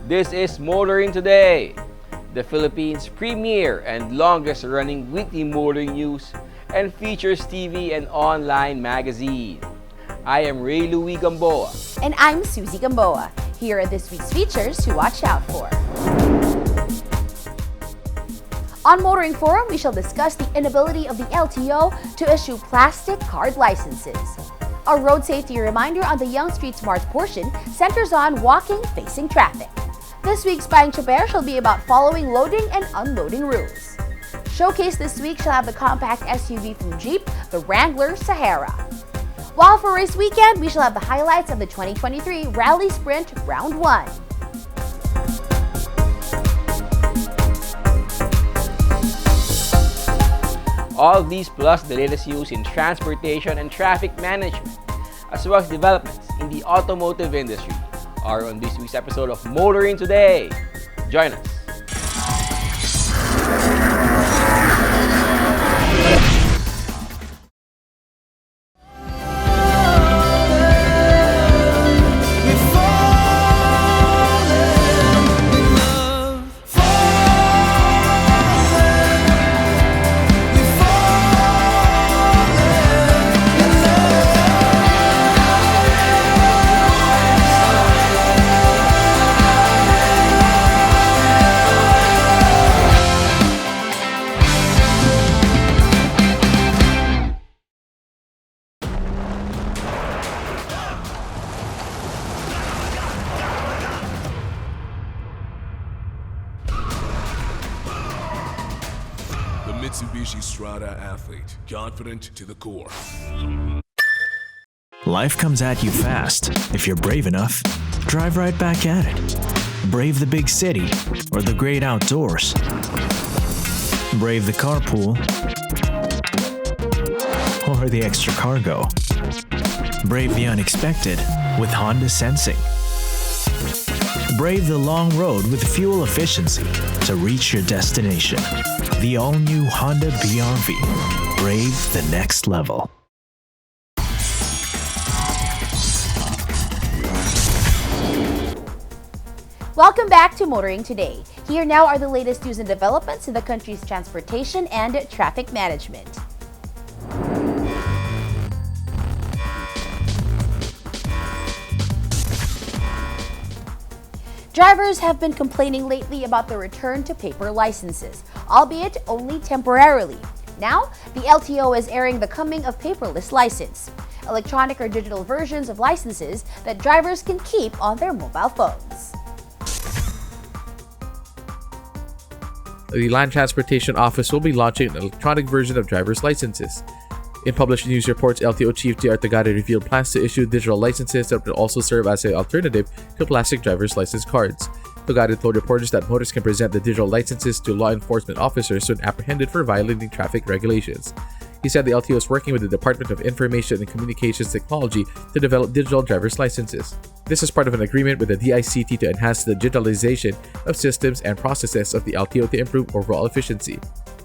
This is Motoring Today, the Philippines' premier and longest-running weekly motoring news and features TV and online magazine. I am Ray Louie Gamboa. And I'm Susie Gamboa. Here are this week's features to watch out for. On Motoring Forum, we shall discuss the inability of the LTO to issue plastic card licenses. A road safety reminder on the Young Street Smart portion centers on walking facing traffic. This week's Buying Chaper shall be about following loading and unloading rules. Showcase this week shall have the compact SUV from Jeep, the Wrangler Sahara. While for race weekend, we shall have the highlights of the 2023 Rally Sprint Round 1. All these plus the latest news in transportation and traffic management, as well as developments in the automotive industry, are on this week's episode of Motoring Today. Join us. Mitsubishi Strada athlete, confident to the core. Life comes at you fast. If you're brave enough, drive right back at it. Brave the big city or the great outdoors. Brave the carpool or the extra cargo. Brave the unexpected with Honda Sensing. Brave the long road with fuel efficiency to reach your destination. The all-new Honda BRV. Brave the next level. Welcome back to Motoring Today. Here now are the latest news and developments in the country's transportation and traffic management. Drivers have been complaining lately about the return to paper licenses, albeit only temporarily. Now, the LTO is airing the coming of paperless license, electronic or digital versions of licenses that drivers can keep on their mobile phones. The Land Transportation Office will be launching an electronic version of driver's licenses. In published news reports, LTO Chief J.R. Tagare revealed plans to issue digital licenses that will also serve as an alternative to plastic driver's license cards. Tagare told reporters that motorists can present the digital licenses to law enforcement officers when apprehended for violating traffic regulations. He said the LTO is working with the Department of Information and Communications Technology to develop digital driver's licenses. This is part of an agreement with the DICT to enhance the digitalization of systems and processes of the LTO to improve overall efficiency.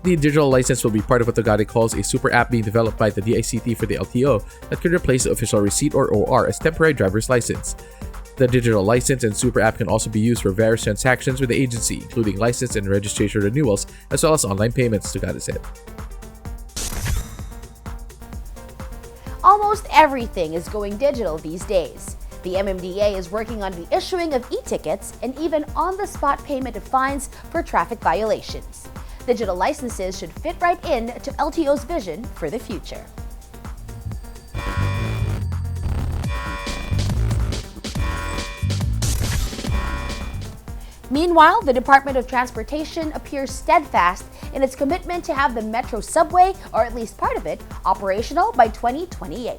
The digital license will be part of what Tagare calls a super app being developed by the DICT for the LTO that could replace the official receipt or OR as temporary driver's license. The digital license and super app can also be used for various transactions with the agency, including license and registration renewals, as well as online payments, Tagare said. Almost everything is going digital these days. The MMDA is working on the issuing of e-tickets and even on-the-spot payment of fines for traffic violations. Digital licenses should fit right in to LTO's vision for the future. Meanwhile, the Department of Transportation appears steadfast in its commitment to have the Metro subway, or at least part of it, operational by 2028.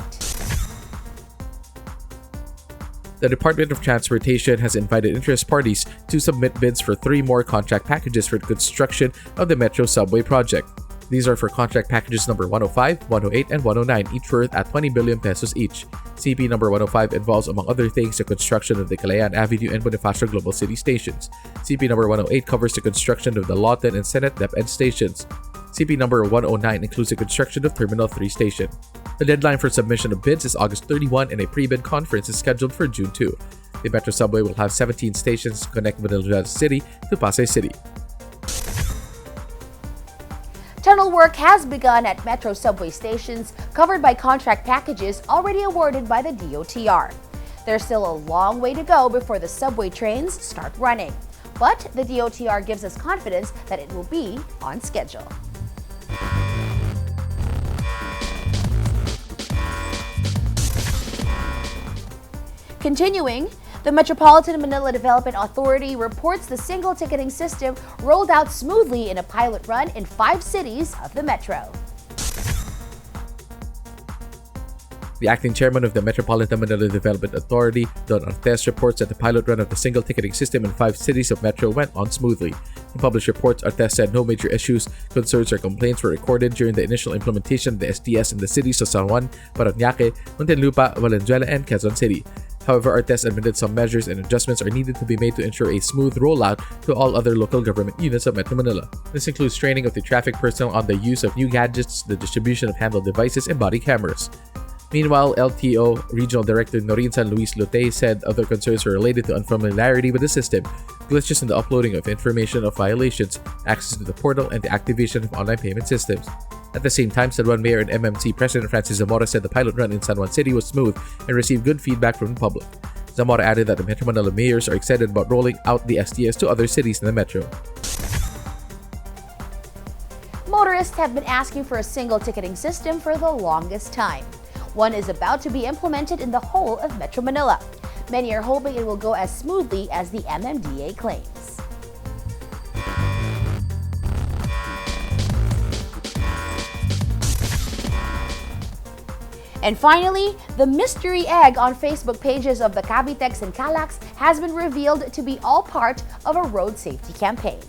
The Department of Transportation has invited interest parties to submit bids for 3 more contract packages for the construction of the Metro Subway project. These are for contract packages number 105, 108, and 109, each worth at 20 billion pesos each. CP number 105 involves, among other things, the construction of the Kalayaan Avenue and Bonifacio Global City stations. CP number 108 covers the construction of the Lawton and Senate DepEd stations. CP number 109 includes the construction of Terminal 3 station. The deadline for submission of bids is August 31 and a pre-bid conference is scheduled for June 2. The Metro Subway will have 17 stations to connect Manila City to Pasay City. Tunnel work has begun at Metro subway stations covered by contract packages already awarded by the DOTR. There's still a long way to go before the subway trains start running, but the DOTR gives us confidence that it will be on schedule. Continuing, the Metropolitan Manila Development Authority reports the single ticketing system rolled out smoothly in a pilot run in 5 cities of the metro. The acting chairman of the Metropolitan Manila Development Authority, Don Artes, reports that the pilot run of the single ticketing system in 5 cities of Metro went on smoothly. In published reports, Artes said no major issues, concerns, or complaints were recorded during the initial implementation of the SDS in the cities of San Juan, Parañaque, Muntinlupa, Valenzuela, and Quezon City. However, Artes admitted some measures and adjustments are needed to be made to ensure a smooth rollout to all other local government units of Metro Manila. This includes training of the traffic personnel on the use of new gadgets, the distribution of handheld devices, and body cameras. Meanwhile, LTO Regional Director Norin San Luis Lutey said other concerns were related to unfamiliarity with the system, glitches in the uploading of information of violations, access to the portal, and the activation of online payment systems. At the same time, San Juan Mayor and MMC President Francis Zamora said the pilot run in San Juan City was smooth and received good feedback from the public. Zamora added that the Metro Manila mayors are excited about rolling out the SDS to other cities in the metro. Motorists have been asking for a single ticketing system for the longest time. One is about to be implemented in the whole of Metro Manila. Many are hoping it will go as smoothly as the MMDA claims. And finally, the mystery egg on Facebook pages of the Cavitex and Calax has been revealed to be all part of a road safety campaign.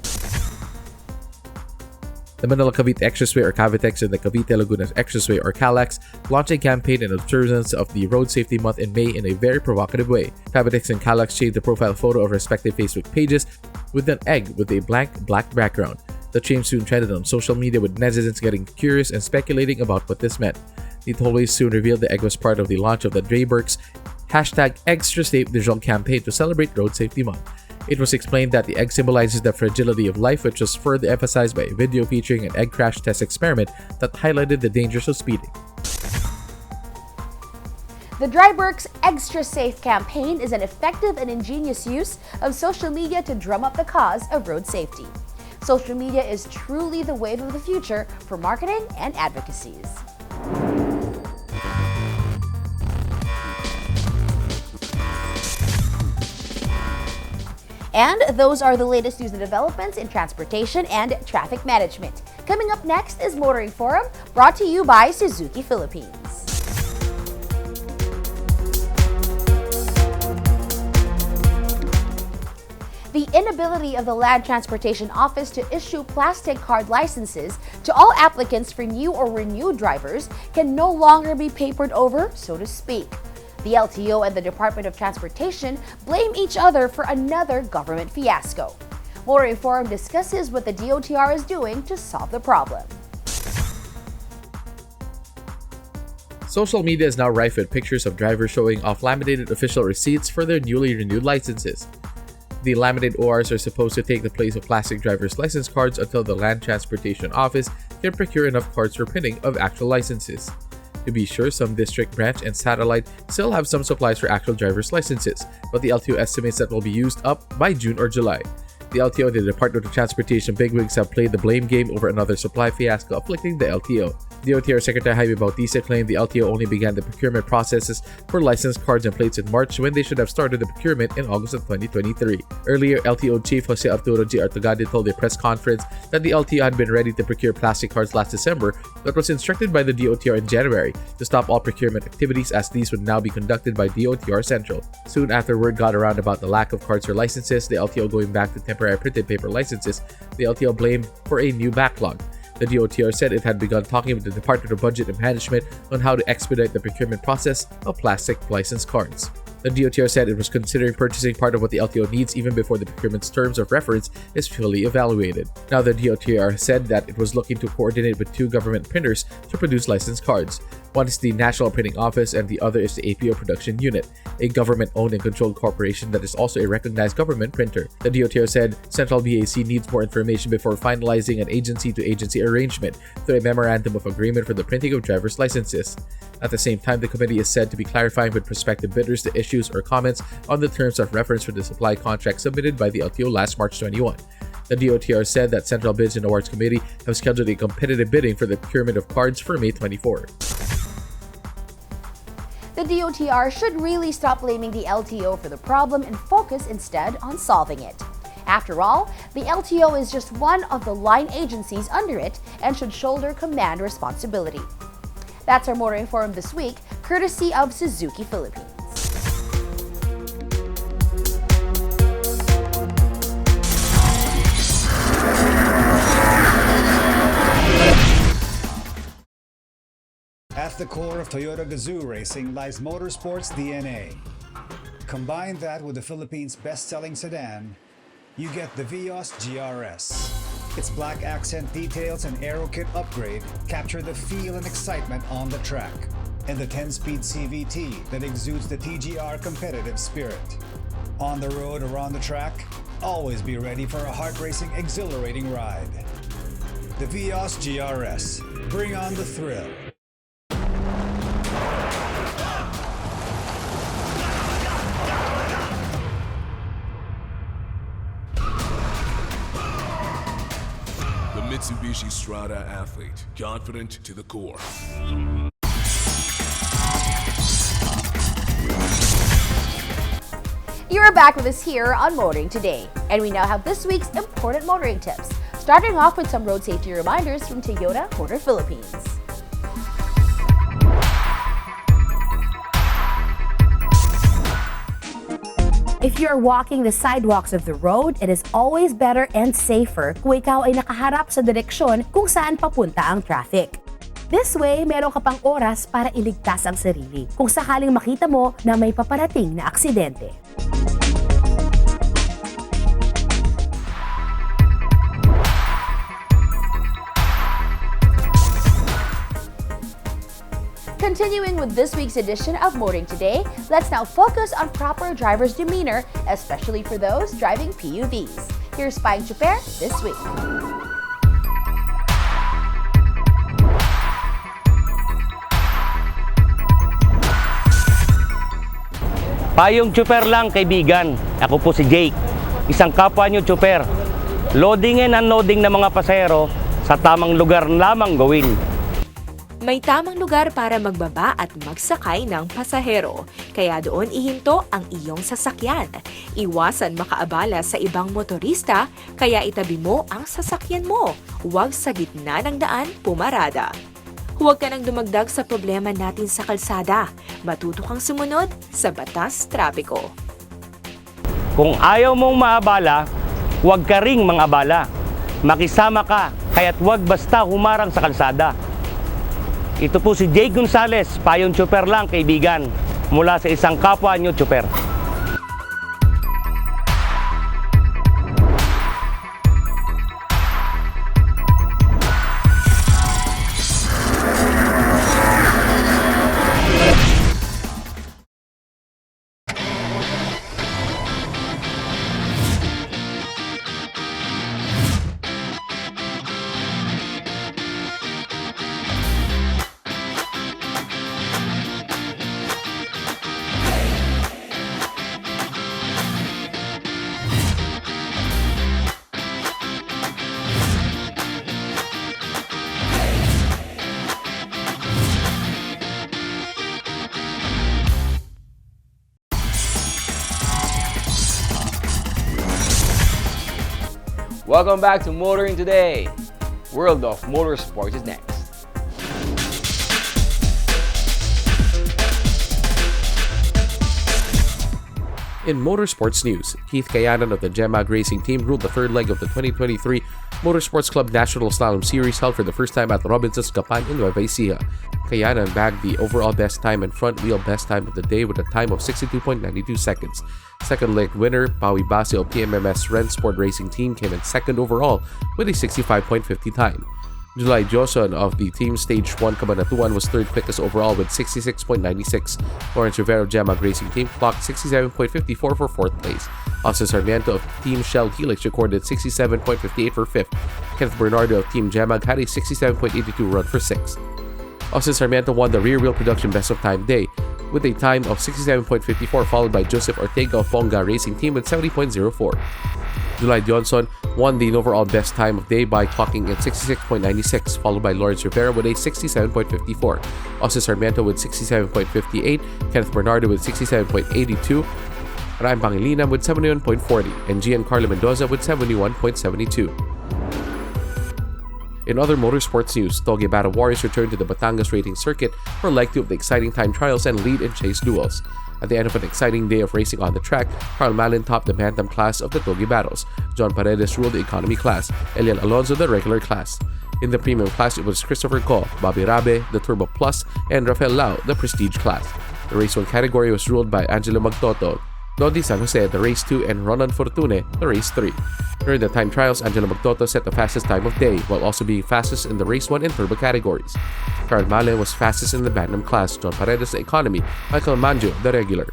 The Manila Cavite Expressway or Cavitex and the Cavite Laguna Expressway or Calax launched a campaign in observance of the Road Safety Month in May in a very provocative way. Cavitex and Calax changed the profile photo of respective Facebook pages with an egg with a blank black background. The change soon trended on social media with netizens getting curious and speculating about what this meant. The tollways soon revealed the egg was part of the launch of the Dreybergs #ExtraSafe digital campaign to celebrate Road Safety Month. It was explained that the egg symbolizes the fragility of life, which was further emphasized by a video featuring an egg crash test experiment that highlighted the dangers of speeding. The Dreybergs Extra Safe campaign is an effective and ingenious use of social media to drum up the cause of road safety. Social media is truly the wave of the future for marketing and advocacies. And those are the latest news and developments in transportation and traffic management. Coming up next is Motoring Forum, brought to you by Suzuki Philippines. The inability of the Land Transportation Office to issue plastic card licenses to all applicants for new or renewed drivers can no longer be papered over, so to speak. The LTO and the Department of Transportation blame each other for another government fiasco. Motoring Forum discusses what the DOTR is doing to solve the problem. Social media is now rife with pictures of drivers showing off laminated official receipts for their newly renewed licenses. The laminated ORs are supposed to take the place of plastic driver's license cards until the Land Transportation Office can procure enough cards for printing of actual licenses. To be sure, some district, branch, and satellite still have some supplies for actual driver's licenses, but the LTO estimates that will be used up by June or July. The LTO and the Department of Transportation bigwigs have played the blame game over another supply fiasco afflicting the LTO. DOTR Secretary Jaime Bautista claimed the LTO only began the procurement processes for license cards and plates in March when they should have started the procurement in August of 2023. Earlier, LTO Chief Jose Arturo G. Artagade told a press conference that the LTO had been ready to procure plastic cards last December, but was instructed by the DOTR in January to stop all procurement activities as these would now be conducted by DOTR Central. Soon after word got around about the lack of cards or licenses, the LTO going back to temporary printed paper licenses, the LTO blamed for a new backlog. The DOTR said it had begun talking with the Department of Budget and Management on how to expedite the procurement process of plastic license cards. The DOTR said it was considering purchasing part of what the LTO needs even before the procurement's terms of reference is fully evaluated. Now, the DOTR said that it was looking to coordinate with 2 government printers to produce license cards. One is the National Printing Office and the other is the APO Production Unit, a government-owned and controlled corporation that is also a recognized government printer. The DOTR said Central BAC needs more information before finalizing an agency-to-agency arrangement through a memorandum of agreement for the printing of driver's licenses. At the same time, the committee is said to be clarifying with prospective bidders the issues or comments on the terms of reference for the supply contract submitted by the LTO last March 21. The DOTR said that Central Bids and Awards Committee have scheduled a competitive bidding for the procurement of cards for May 24. The DOTR should really stop blaming the LTO for the problem and focus instead on solving it. After all, the LTO is just one of the line agencies under it and should shoulder command responsibility. That's our Motoring Forum this week, courtesy of Suzuki Philippines. At the core of Toyota Gazoo racing lies motorsports DNA. Combine that with the Philippines' best-selling sedan, you get the Vios GRS. Its black accent details and aero kit upgrade capture the feel and excitement on the track, and the 10-speed CVT that exudes the TGR competitive spirit. On the road or on the track, always be ready for a heart-racing, exhilarating ride. The Vios GRS. Bring on the thrill. Mitsubishi Strada Athlete, confident to the core. You're back with us here on Motoring Today, and we now have this week's important motoring tips, starting off with some road safety reminders from Toyota Motor Philippines. If you're walking the sidewalks of the road, it is always better and safer kung ikaw ay nakaharap sa direksyon kung saan papunta ang traffic. This way, meron ka pang oras para iligtas ang sarili kung sakaling makita mo na may paparating na aksidente. Continuing with this week's edition of Motoring Today, let's now focus on proper driver's demeanor, especially for those driving PUVs. Here's Spying Chuper this week. Payong Chuper lang, kaibigan. Ako po si Jake, isang kapwa nyo Chuper. Loading and unloading ng mga pasahero sa tamang lugar lamang gawin. May tamang lugar para magbaba at magsakay ng pasahero, kaya doon ihinto ang iyong sasakyan. Iwasan makaabala sa ibang motorista, kaya itabi mo ang sasakyan mo. Huwag sa gitna ng daan pumarada. Huwag ka nang dumagdag sa problema natin sa kalsada. Matuto kang sumunod sa batas trapiko. Kung ayaw mong maabala, huwag ka ring mangabala. Makisama ka, kaya't huwag basta humarang sa kalsada. Ito po si Jake Gonzalez, Payong Chuper lang, kaibigan, mula sa isang kapwa nyo Chuper. Welcome back to Motoring Today. World of Motorsports is next. In motorsports news, Keith Kayanan of the Gemag Racing Team ruled the third leg of the 2023 Motorsports Club National Slalom Series held for the first time at Robinson's Gapan in Nueva Ecija. Kayanan bagged the overall best time and front wheel best time of the day with a time of 62.92 seconds. Second leg winner, Pawi Basio PMMS Rennsport Racing Team came in second overall with a 65.50 time. July Johnson of the Team Stage 1 Cabanatuan was third quickest overall with 66.96. Lawrence Rivera of Jamag Racing Team clocked 67.54 for fourth place. Austin Sarmiento of Team Shell Helix recorded 67.58 for fifth. Kenneth Bernardo of Team Jamag had a 67.82 run for sixth. Austin Sarmiento won the rear wheel production best of time day with a time of 67.54, followed by Joseph Ortega of Fonga Racing Team with 70.04. July Johnson won the overall best time of day by clocking at 66.96, followed by Lawrence Rivera with a 67.54, Austin Sarmiento with 67.58, Kenneth Bernardo with 67.82, Ryan Pangilinan with 71.40, and Giancarlo Mendoza with 71.72. In other motorsports news, Toge Battle Warriors returned to the Batangas racing circuit for leg 2 of the exciting time trials and lead and chase duels. At the end of an exciting day of racing on the track, Carl Malin topped the bantam class of the Toge Battles. John Paredes ruled the economy class, Elian Alonso the regular class. In the premium class, it was Christopher Ko, Bobby Rabe, the Turbo Plus, and Rafael Lau, the Prestige class. The Race 1 category was ruled by Angelo Magtoto, Dodi San Jose the Race 2, and Ronan Fortune the Race 3. During the time trials, Angelo Magtoto set the fastest time of day, while also being fastest in the Race 1 and Turbo categories. Carl Malin was fastest in the Bantam class, John Paredes the economy, Michael Manjo the regular.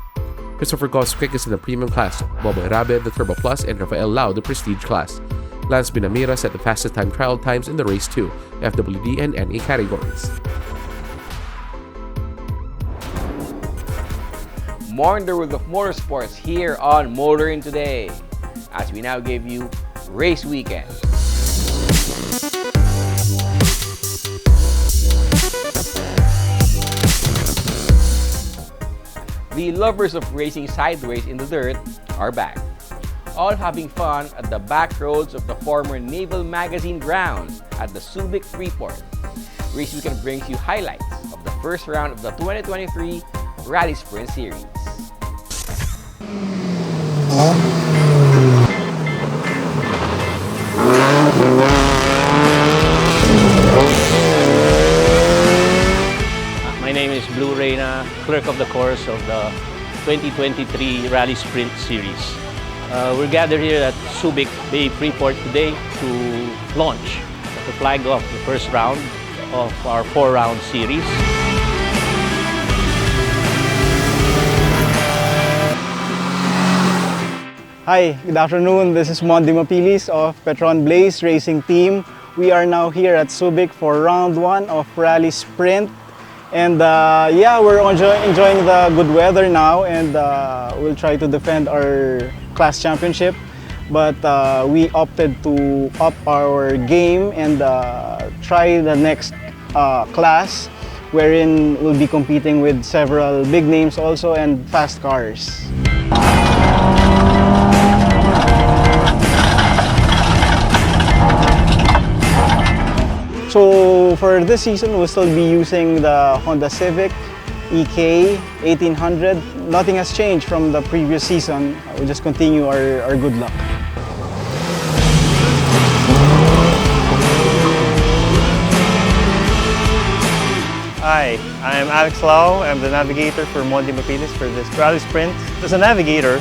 Christopher Goss quickest in the premium class, Bobby Rabe the Turbo Plus, and Rafael Lau the Prestige class. Lance Binamira set the fastest time trial times in the Race 2, FWD and NA categories. More in the world of motorsports here on Motoring Today, as we now give you Race Weekend. The lovers of racing sideways in the dirt are back, all having fun at the back roads of the former Naval Magazine grounds at the Subic Freeport. Race Weekend brings you highlights of the first round of the 2023 Rally Sprint Series. My name is Blue Reina, clerk of the course of the 2023 Rally Sprint Series. We're gathered here at Subic Bay Freeport today to launch the flag off the first round of our 4-round series. Hi, good afternoon. This is Mondi Mapilis of Petron Blaze Racing Team. We are now here at Subic for round 1 of Rally Sprint. And yeah, we're enjoying the good weather now, and we'll try to defend our class championship. But we opted to up our game and try the next class, wherein we'll be competing with several big names also and fast cars. So for this season, we'll still be using the Honda Civic EK 1800. Nothing has changed from the previous season. We'll just continue our good luck. Hi, I'm Alex Lau. I'm the navigator for Mondi Mapilis for this Rally Sprint. As a navigator,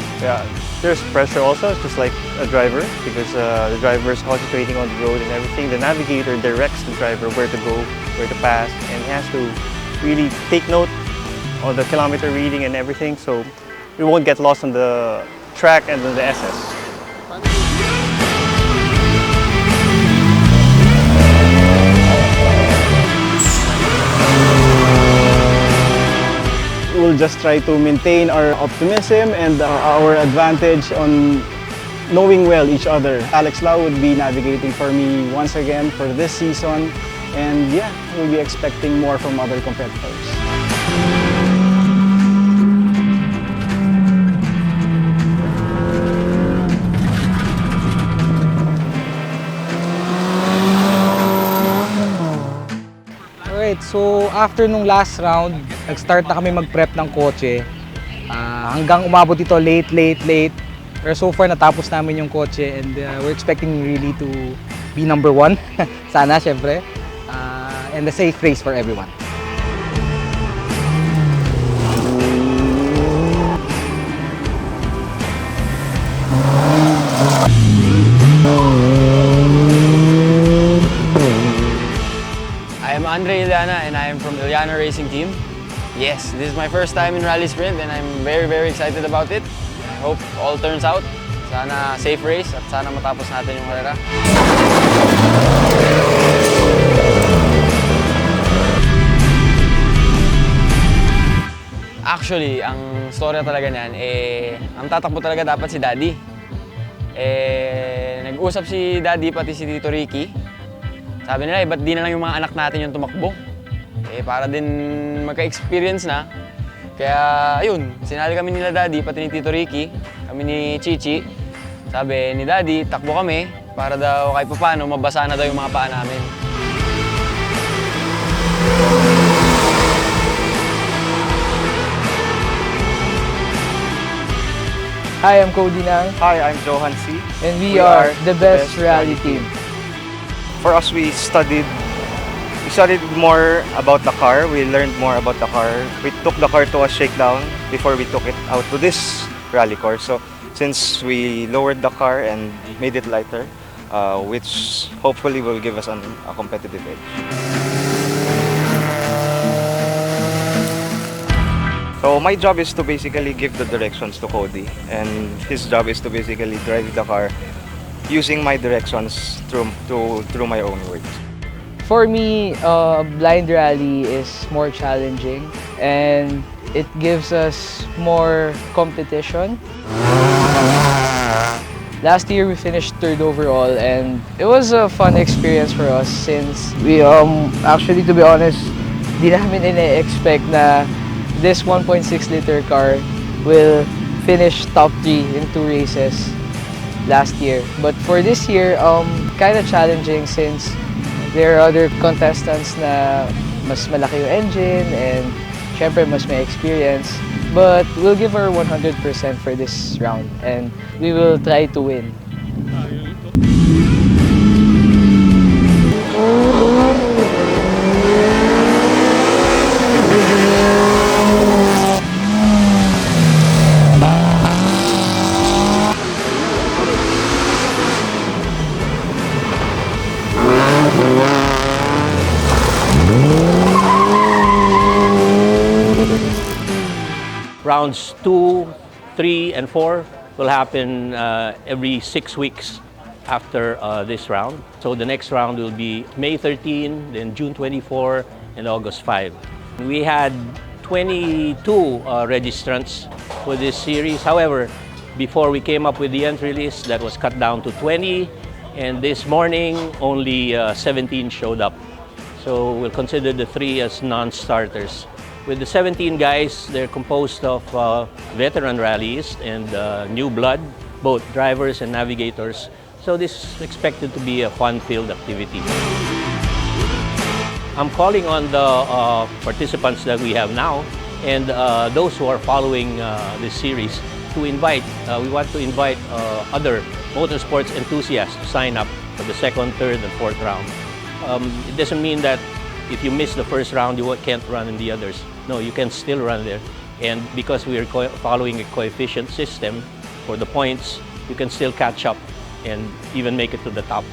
there's pressure also, just like a driver, because the driver is concentrating on the road and everything. The navigator directs the driver where to go, where to pass, and he has to really take note of the kilometer reading and everything, so we won't get lost on the track and on the SS. We'll just try to maintain our optimism and our advantage on knowing well each other. Alex Lau would be navigating for me once again for this season, and yeah, we'll be expecting more from other competitors. Alright, so after nung last round, nag-start na kami mag-prep ng kotse. Hanggang umabot ito late. Pero so far natapos namin yung kotse, and we're expecting really to be number 1. Sana, syempre. And a safe race for everyone. Andre Iliana and I am from Iliana Racing Team. Yes, this is my first time in Rally Sprint and I'm very excited about it. I hope all turns out. Sana safe race at sana matapos natin yung karera. Actually, ang storya talaga niyan, ang tatakbo talaga dapat si Daddy. Nag-usap si Daddy pati si Tito Ricky. Sabi nila, ba't di na lang yung mga anak natin yung tumakbo? Para din magka-experience na. Kaya, ayun, sinali kami nila Daddy pati ni Tito Ricky, kami ni Chichi. Sabi ni Daddy, takbo kami para daw kahit paano mabasa na daw yung mga paa namin. Hi, I'm Cody Nang. Hi, I'm Johan C. And we are the best rally team. For us, we studied more about the car. We learned more about the car. We took the car to a shakedown before we took it out to this rally course. So since we lowered the car and made it lighter, which hopefully will give us a competitive edge. So my job is to basically give the directions to Cody, and his job is to basically drive the car using my directions through my own words. For me, blind rally is more challenging and it gives us more competition. Last year we finished 3rd overall and it was a fun experience for us since we actually, to be honest, di namin ina-expect na this 1.6 liter car will finish top 3 in 2 races last year. But for this year, kind of challenging since there are other contestants na mas malaki yung engine and syempre mas may experience. But we'll give our 100% for this round and we will try to win. Rounds 2, 3, and 4 will happen every 6 weeks after this round. So the next round will be May 13, then June 24, and August 5. We had 22 registrants for this series. However, before we came up with the entry list, that was cut down to 20, and this morning only 17 showed up. So we'll consider the 3 as non-starters. With the 17 guys, they're composed of veteran rallyists and new blood, both drivers and navigators. So this is expected to be a fun-filled activity. I'm calling on the participants that we have now and those who are following this series to invite, we want to invite other motorsports enthusiasts to sign up for the 2nd, 3rd, and 4th round. It doesn't mean that if you miss the first round, you can't run in the others. No, you can still run there. And because we are following a coefficient system for the points, you can still catch up and even make it to the top.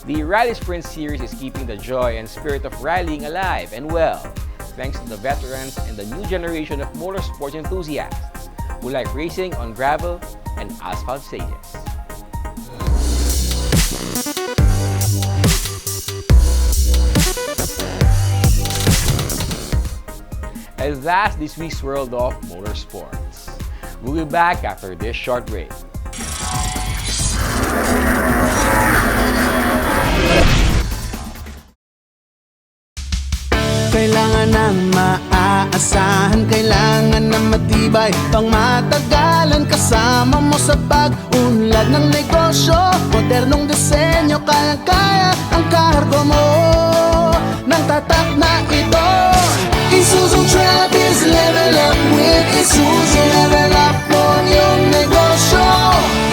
The Rally Sprint series is keeping the joy and spirit of rallying alive and well, thanks to the veterans and the new generation of motorsport enthusiasts who like racing on gravel and asphalt stages. And that's this week's World of Motorsports. We'll be back after this short break. Kailangan ng maaasahan, kailangan ng matibay, pang matagalan kasama mo sa pag-unlad ng negosyo. Modernong disenyo, kaya-kaya ang kargo mo ng tatak na ito. Isuzu Travis, level up with Isuzu. Level up mo yung negosyo.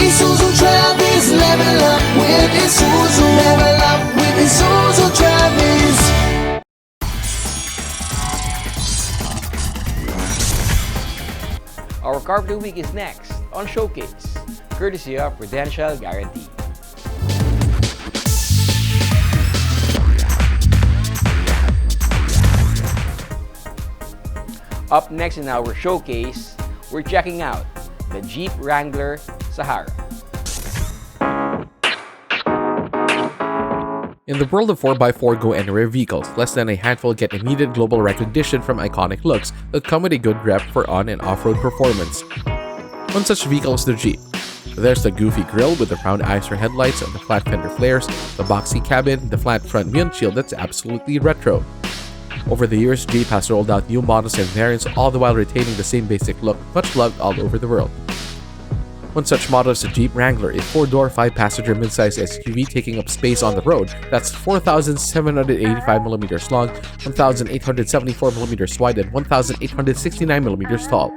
Isuzu Travis, level up with Isuzu. Level up with Isuzu Travis. Our Car of the Week is next on Showcase, courtesy of Prudential Guarantee. Up next in our showcase, we're checking out the Jeep Wrangler Sahara. In the world of 4x4 go anywhere vehicles, less than a handful get immediate global recognition from iconic looks that come with a good rep for on and off-road performance. One such vehicle is the Jeep. There's the goofy grille with the round eyes for headlights and the flat fender flares, the boxy cabin, the flat front windshield that's absolutely retro. Over the years, Jeep has rolled out new models and variants, all the while retaining the same basic look, much loved all over the world. One such model is the Jeep Wrangler, a 4-door, 5-passenger midsize SUV taking up space on the road that's 4,785mm long, 1,874mm wide, and 1,869mm tall.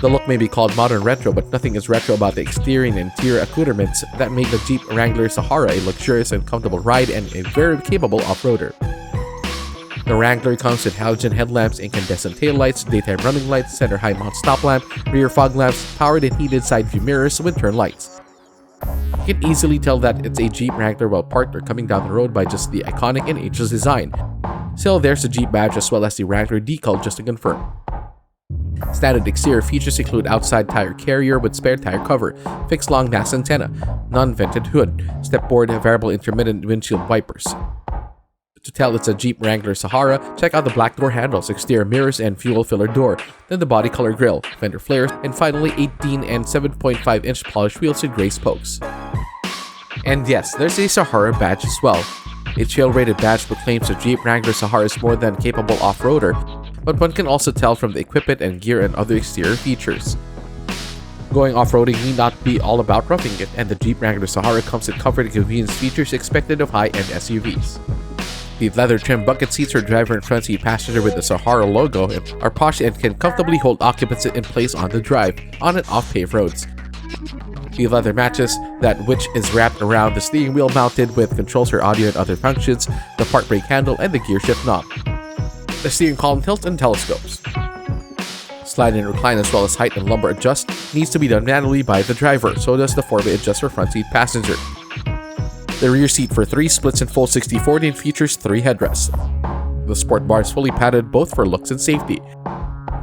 The look may be called modern retro, but nothing is retro about the exterior and interior accoutrements that make the Jeep Wrangler Sahara a luxurious and comfortable ride and a very capable off-roader. The Wrangler comes with halogen headlamps, incandescent taillights, daytime running lights, center high mount stop lamp, rear fog lamps, powered and heated side view mirrors with turn lights. You can easily tell that it's a Jeep Wrangler while parked or coming down the road by just the iconic and ageless design. Still, there's the Jeep badge as well as the Wrangler decal just to confirm. Standard exterior features include outside tire carrier with spare tire cover, fixed long NAS antenna, non-vented hood, stepboard, variable intermittent windshield wipers. To tell it's a Jeep Wrangler Sahara, check out the black door handles, exterior mirrors, and fuel filler door, then the body color grille, fender flares, and finally 18 and 7.5-inch polished wheels with gray spokes. And yes, there's a Sahara badge as well. A trail-rated badge proclaims the Jeep Wrangler Sahara is more than capable off-roader, but one can also tell from the equipment and gear and other exterior features. Going off-roading need not be all about roughing it, and the Jeep Wrangler Sahara comes with comfort and convenience features expected of high-end SUVs. The leather-trimmed bucket seats for driver and front seat passenger with the Sahara logo are posh and can comfortably hold occupants in place on the drive, on and off paved roads. The leather matches that which is wrapped around the steering wheel mounted with controls for audio and other functions, the park brake handle, and the gear shift knob. The steering column tilts and telescopes. Slide and recline as well as height and lumbar adjust needs to be done manually by the driver, so does the 4-way adjust for front seat passenger. The rear seat for 3 splits in full 60/40 and features 3 headrests. The sport bar is fully padded both for looks and safety.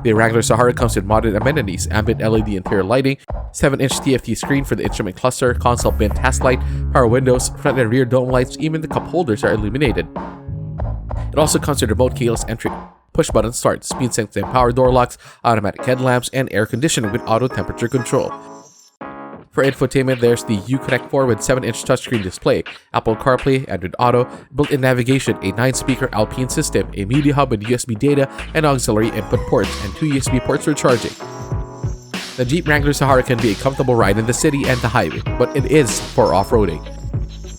The Wrangler Sahara comes with modern amenities, ambient LED interior lighting, 7-inch TFT screen for the instrument cluster, console bin task light, power windows, front and rear dome lights, even the cup holders are illuminated. It also comes with remote keyless entry, push button start, speed sensitive power door locks, automatic headlamps, and air conditioning with auto temperature control. For infotainment, there's the Uconnect 4 with 7-inch touchscreen display, Apple CarPlay, Android Auto, built-in navigation, a 9-speaker Alpine system, a media hub with USB data and auxiliary input ports, and 2 USB ports for charging. The Jeep Wrangler Sahara can be a comfortable ride in the city and the highway, but it is for off-roading.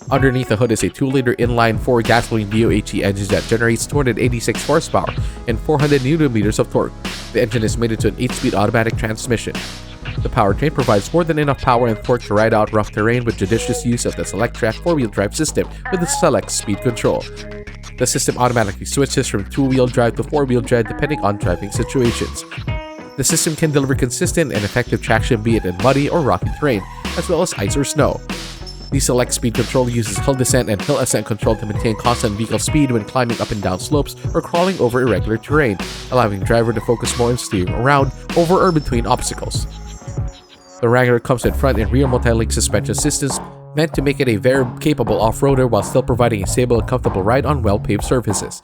Underneath the hood is a 2-liter inline 4 gasoline DOHE engine that generates 286 horsepower and 400 Nm of torque. The engine is mated to an 8-speed automatic transmission. The powertrain provides more than enough power and torque to ride out rough terrain with judicious use of the Select-Track 4-wheel drive system with the Select Speed Control. The system automatically switches from 2-wheel drive to 4-wheel drive depending on driving situations. The system can deliver consistent and effective traction be it in muddy or rocky terrain, as well as ice or snow. The Select Speed Control uses hill descent and hill ascent control to maintain constant vehicle speed when climbing up and down slopes or crawling over irregular terrain, allowing the driver to focus more on steering around, over or between obstacles. The Wrangler comes with front and rear multi-link suspension systems meant to make it a very capable off-roader while still providing a stable and comfortable ride on well-paved surfaces.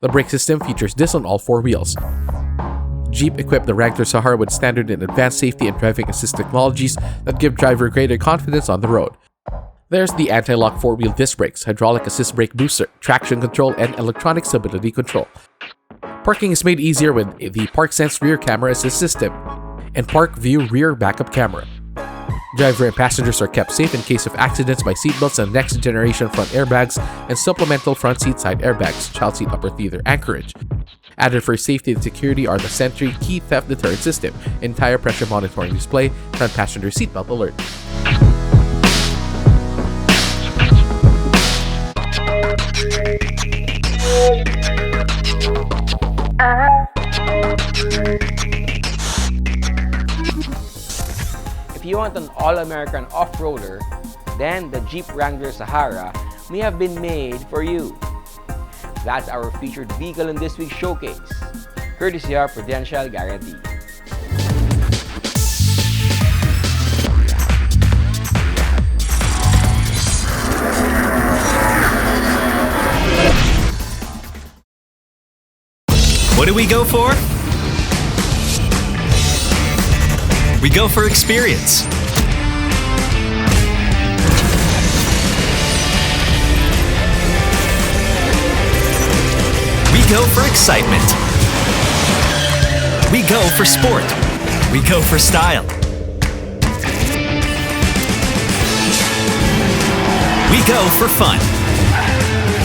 The brake system features this on all 4 wheels. Jeep equipped the Wrangler Sahara with standard and advanced safety and driving assist technologies that give driver greater confidence on the road. There's the anti-lock 4-wheel disc brakes, hydraulic assist brake booster, traction control, and electronic stability control. Parking is made easier with the ParkSense rear camera assist system and ParkView rear backup camera. Driver and passengers are kept safe in case of accidents by seatbelts and next generation front airbags and supplemental front seat side airbags, child seat upper theater anchorage. Added for safety and security are the Sentry key theft deterrent system and tire pressure monitoring display, front passenger seatbelt alert. you want an all-American off-roader, then the Jeep Wrangler Sahara may have been made for you. That's our featured vehicle in this week's showcase, courtesy of Prudential Guarantee. What do we go for? We go for experience. We go for excitement. We go for sport. We go for style. We go for fun.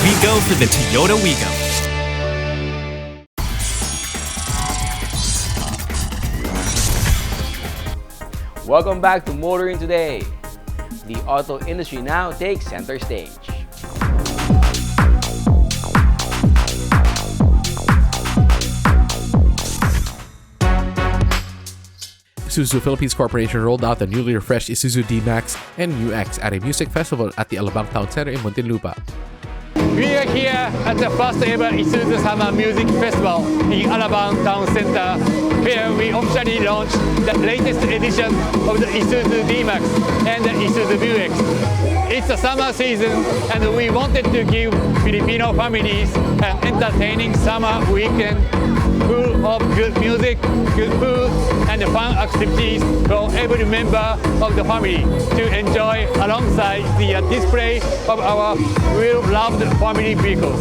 We go for the Toyota Wigo. Welcome back to Motoring Today. The auto industry now takes center stage. Isuzu Philippines Corporation rolled out the newly refreshed Isuzu D-Max and UX at a music festival at the Alabang Town Center in Muntinlupa. We are here at the first ever Isuzu Summer Music Festival in Alabang Town Center, where we officially launched the latest edition of the Isuzu D-Max and the Isuzu Vuex. It's the summer season and we wanted to give Filipino families an entertaining summer weekend full of good music, good food, and fun activities for every member of the family to enjoy alongside the display of our well-loved family vehicles.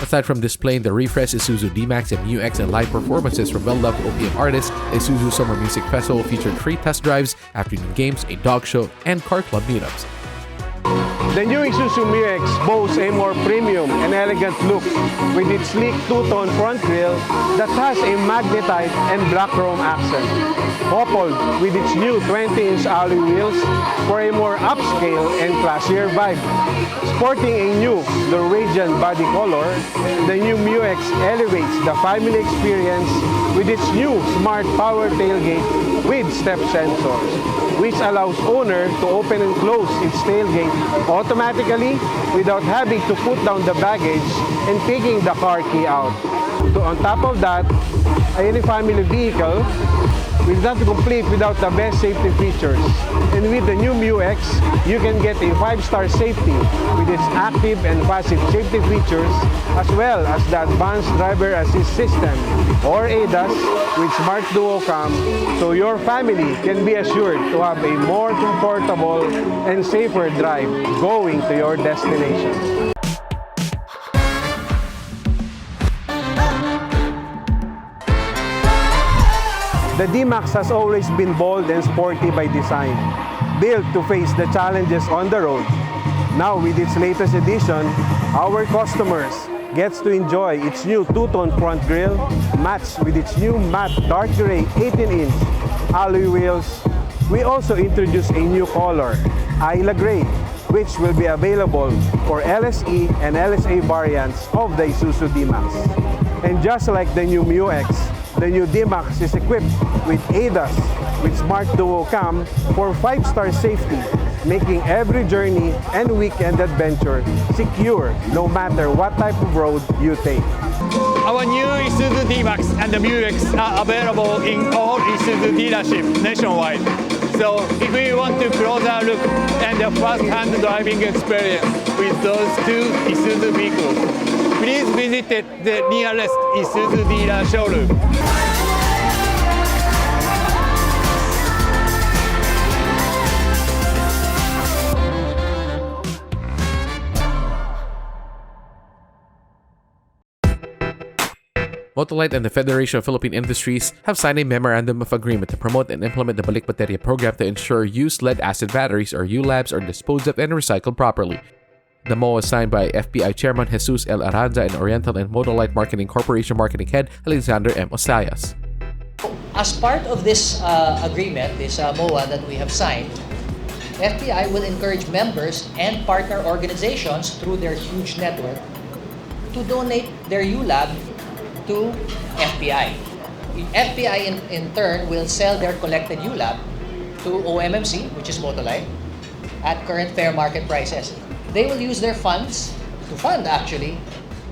Aside from displaying the refreshed Isuzu D-Max and UX and live performances from well-loved OPM artists, the Isuzu Summer Music Festival featured free test drives, afternoon games, a dog show, and car club meetups. The new Isuzu MU-X boasts a more premium and elegant look with its sleek two-tone front grille that has a magnetite and black chrome accent, coupled with its new 20-inch alloy wheels for a more upscale and classier vibe. Sporting a new Norwegian body color, the new MU-X elevates the family experience with its new smart power tailgate with step sensors, which allows owner to open and close its tailgate automatically without having to put down the baggage and taking the car key out. On top of that, any family vehicle is not complete without the best safety features. And with the new MU-X, you can get a 5-star safety with its active and passive safety features, as well as the advanced driver assist system, or ADAS, with Smart Duo Cam, so your family can be assured to have a more comfortable and safer drive going to your destination. The D-Max has always been bold and sporty by design, built to face the challenges on the road. Now with its latest edition, our customers gets to enjoy its new two-tone front grille, matched with its new matte dark gray 18-inch alloy wheels. We also introduced a new color, Isla Gray, which will be available for LSE and LSA variants of the Isuzu D-Max. And just like the new MU-X, the new D-Max is equipped with ADAS with Smart Duo Cam for 5-star safety, making every journey and weekend adventure secure no matter what type of road you take. Our new Isuzu D-Max and the MU-X are available in all Isuzu dealerships nationwide. So if you want to closer look and a first-hand driving experience with those two Isuzu vehicles, please visit the nearest Isuzu dealer showroom. Motolite and the Federation of Philippine Industries have signed a memorandum of agreement to promote and implement the Balik Baterya program to ensure used lead-acid batteries or ULABs are disposed of and recycled properly. The MOA was signed by FPI Chairman Jesus L. Aranza and Oriental and Motolite Marketing Corporation Marketing Head Alexander M. Osayas. As part of this agreement, this MOA that we have signed, FPI will encourage members and partner organizations through their huge network to donate their ULAB to FPI. FPI in turn will sell their collected ULAB to OMMC, which is Motolite, at current fair market prices. They will use their funds to fund actually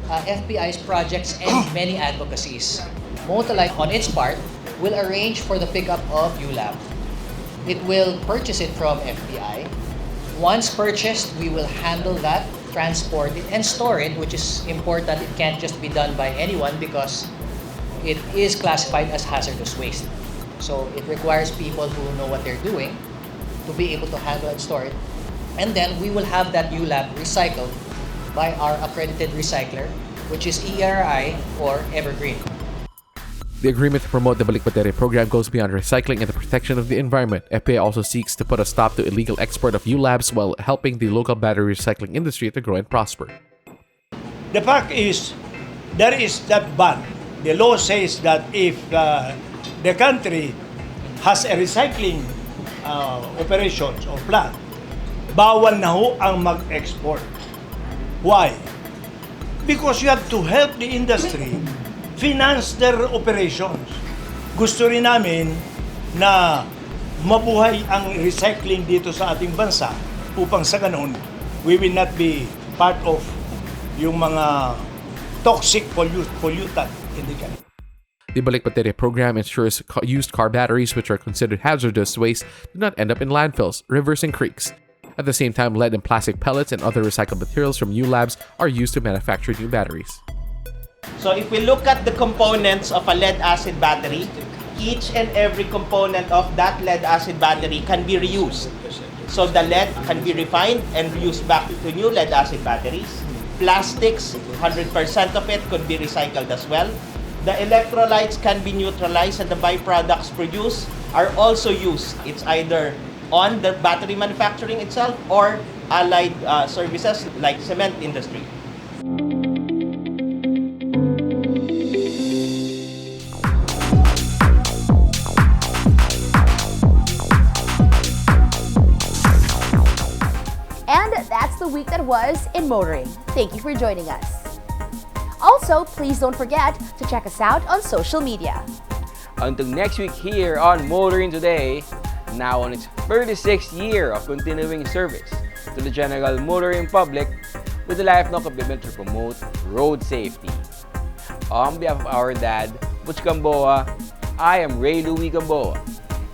FPI's projects and many advocacies. Motolite, on its part, will arrange for the pickup of ULAB. It will purchase it from FPI. Once purchased, we will handle that, transport it, and store it, which is important. It can't just be done by anyone because it is classified as hazardous waste. So it requires people who know what they're doing to be able to handle and store it. And then we will have that ULAB recycled by our accredited recycler, which is ERI or Evergreen. The agreement to promote the Balik Batere program goes beyond recycling and the protection of the environment. FPI also seeks to put a stop to illegal export of ULABs while helping the local battery recycling industry to grow and prosper. The fact is, there is that ban. The law says that if the country has a recycling operations or plant, bawal na ho ang mag-export. Why? Because you have to help the industry finance their operations. Gusto rin namin na mabuhay ang recycling dito sa ating bansa upang sa ganun, we will not be part of yung mga toxic pollutant in the country. The Balik Batere program ensures used car batteries, which are considered hazardous waste, do not end up in landfills, rivers, and creeks. At the same time, lead and plastic pellets and other recycled materials from ULABs are used to manufacture new batteries. So if we look at the components of a lead-acid battery, each and every component of that lead-acid battery can be reused. So the lead can be refined and reused back to new lead-acid batteries. Plastics, 100% of it could be recycled as well. The electrolytes can be neutralized and the byproducts produced are also used. It's either on the battery manufacturing itself or allied services like cement industry. And that's the week that was in motoring. Thank you for joining us. Also, please don't forget to check us out on social media. Until next week here on Motoring Today, now on its 36th year of continuing service to the general motoring public with a lifelong commitment to promote road safety. On behalf of our dad, Butch Gamboa, I am Ray Louie Gamboa.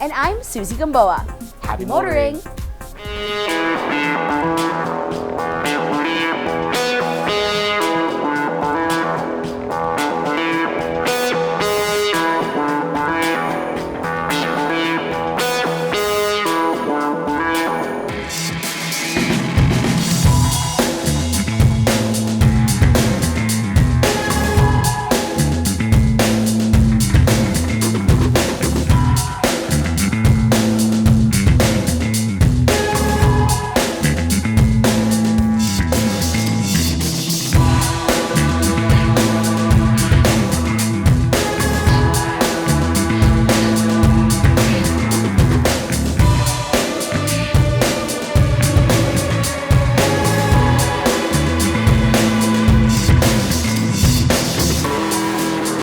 And I'm Susie Gamboa. Happy motoring!